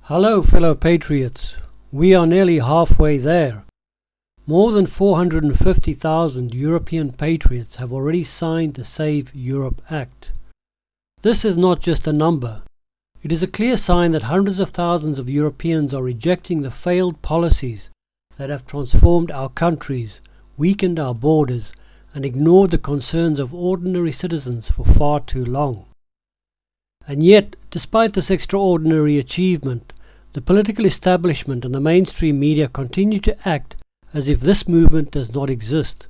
Hello, fellow patriots. We are nearly halfway there. More than 450,000 European patriots have already signed the Save Europe Act. This is not just a number. It is a clear sign that hundreds of thousands of Europeans are rejecting the failed policies that have transformed our countries, weakened our borders, and ignored the concerns of ordinary citizens for far too long. And yet, despite this extraordinary achievement, the political establishment and the mainstream media continue to act as if this movement does not exist.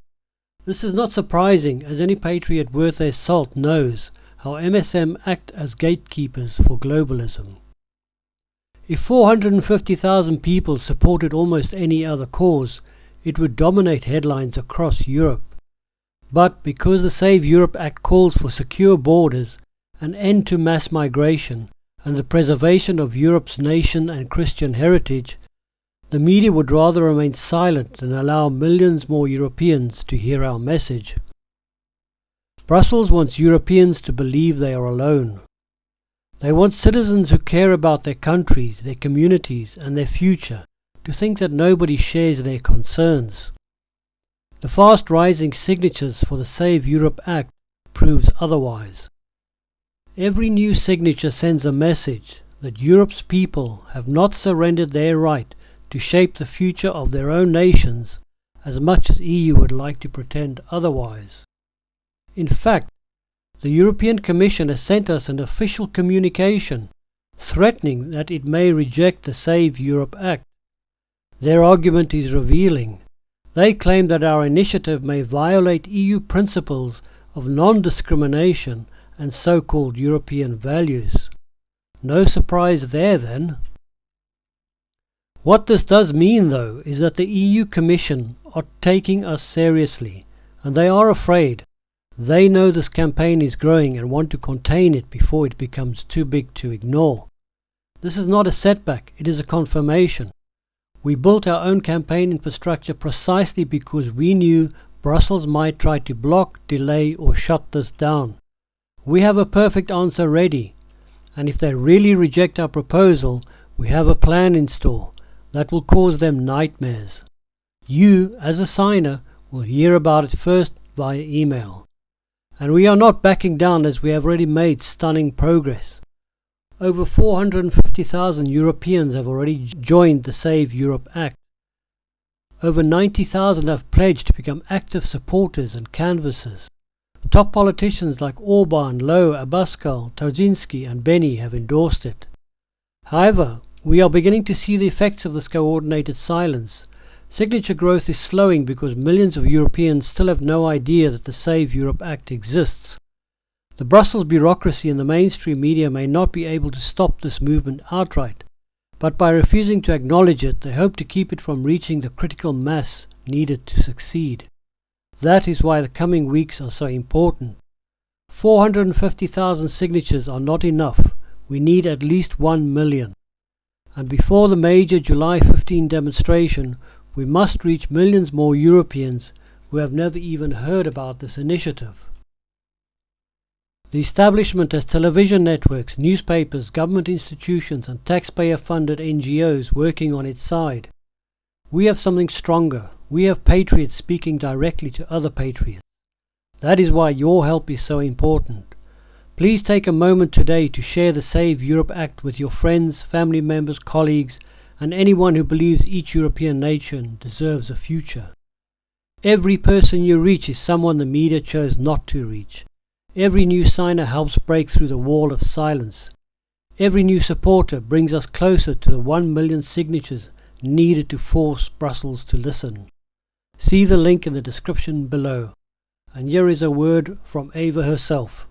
This is not surprising, as any patriot worth their salt knows how MSM act as gatekeepers for globalism. If 450,000 people supported almost any other cause, it would dominate headlines across Europe. But because the Save Europe Act calls for secure borders, an end to mass migration, and the preservation of Europe's nation and Christian heritage, the media would rather remain silent than allow millions more Europeans to hear our message. Brussels wants Europeans to believe they are alone. They want citizens who care about their countries, their communities, and their future to think that nobody shares their concerns. The fast rising signatures for the Save Europe Act proves otherwise. Every new signature sends a message that Europe's people have not surrendered their right to shape the future of their own nations as much as EU would like to pretend otherwise. In fact, the European Commission has sent us an official communication threatening that it may reject the Save Europe Act. Their argument is revealing. They claim that our initiative may violate EU principles of non-discrimination and so-called European values. No surprise there then. What this does mean, though, is that the EU Commission are taking us seriously, and they are afraid. They know this campaign is growing and want to contain it before it becomes too big to ignore. This is not a setback, it is a confirmation. We built our own campaign infrastructure precisely because we knew Brussels might try to block, delay, or shut this down. We have a perfect answer ready, and if they really reject our proposal, we have a plan in store that will cause them nightmares. You, as a signer, will hear about it first via email. And we are not backing down, as we have already made stunning progress. Over 450,000 Europeans have already joined the Save Europe Act. Over 90,000 have pledged to become active supporters and canvassers. Top politicians like Orban, Lowe, Abascal, Tarzinski and Benny have endorsed it. However, we are beginning to see the effects of this coordinated silence. Signature growth is slowing because millions of Europeans still have no idea that the Save Europe Act exists. The Brussels bureaucracy and the mainstream media may not be able to stop this movement outright, but by refusing to acknowledge it, they hope to keep it from reaching the critical mass needed to succeed. That is why the coming weeks are so important. 450,000 signatures are not enough. We need at least 1 million. And before the major July 15 demonstration, we must reach millions more Europeans who have never even heard about this initiative. The establishment has television networks, newspapers, government institutions and taxpayer-funded NGOs working on its side. We have something stronger. We have patriots speaking directly to other patriots. That is why your help is so important. Please take a moment today to share the Save Europe Act with your friends, family members, colleagues, and anyone who believes each European nation deserves a future. Every person you reach is someone the media chose not to reach. Every new signer helps break through the wall of silence. Every new supporter brings us closer to the 1 million signatures needed to force Brussels to listen. See the link in the description below. And here is a word from Ava herself.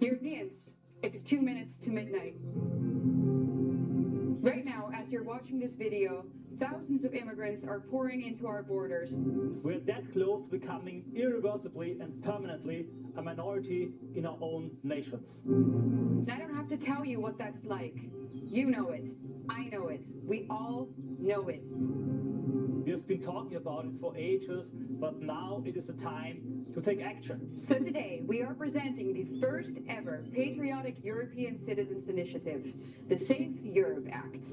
Europeans, it's 2 minutes to midnight. Right now, as you're watching this video, thousands of immigrants are pouring into our borders. We're that close to becoming irreversibly and permanently a minority in our own nations. I don't have to tell you what that's like. You know it. I know it. We all know it. We have been talking about it for ages, but now it is the time to take action. So today, we are presenting the first ever patriotic European Citizens Initiative, the Safe Europe Act.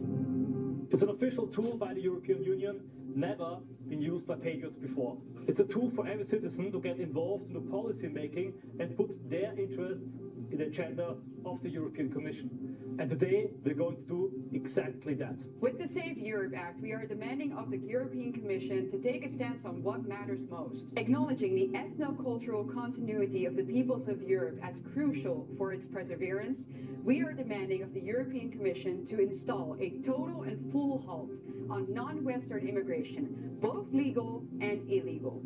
It's an official tool by the European Union, never been used by patriots before. It's a tool for every citizen to get involved in the policy making and put their interests in the agenda of the European Commission. And today we're going to do exactly that. With the Safe Europe Act, we are demanding of the European Commission to take a stance on what matters most, acknowledging the ethno-cultural continuity of the peoples of Europe as crucial for its perseverance. We are demanding of the European Commission to install a total and full halt on non-Western immigration, both legal and illegal.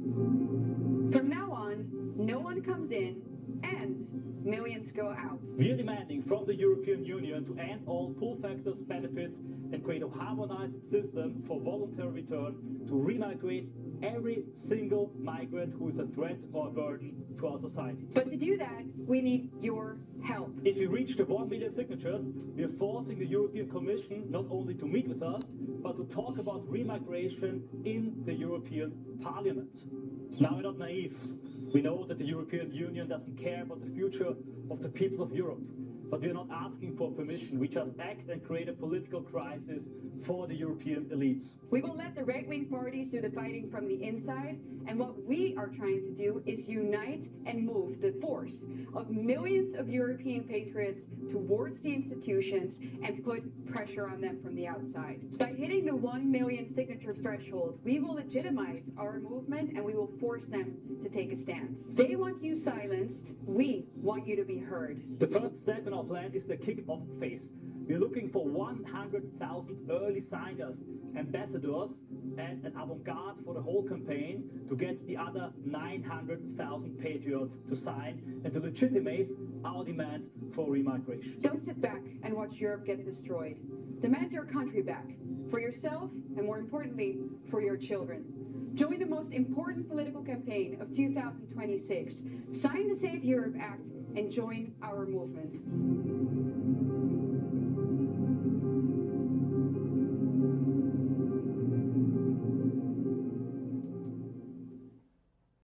From now on, no one comes in and millions go out. We are demanding from the European Union to end all pull factors, benefits, and create a harmonized system for voluntary return to remigrate every single migrant who is a threat or a burden to our society. But to do that, we need your help. If we reach the 1 million signatures, we are forcing the European Commission not only to meet with us, but to talk about remigration in the European Parliament. Now, we're not naive. We know that the European Union doesn't care about the future of the peoples of Europe. But we are not asking for permission. We just act and create a political crisis for the European elites. We will let the right-wing parties do the fighting from the inside, and what we are trying to do is unite and move the force of millions of European patriots towards the institutions and put pressure on them from the outside. By hitting the 1 million signature threshold, we will legitimize our movement and we will force them to take a stance. They want you silenced. We want you to be heard. The first step in our plan is the kick-off phase. We're looking for 100,000 early signers, ambassadors, and an avant-garde for the whole campaign to get the other 900,000 patriots to sign and to legitimize our demand for remigration. Don't sit back and watch Europe get destroyed. Demand your country back, for yourself and more importantly, for your children. Join the most important political campaign of 2026. Sign the Safe Europe Act and join our movement.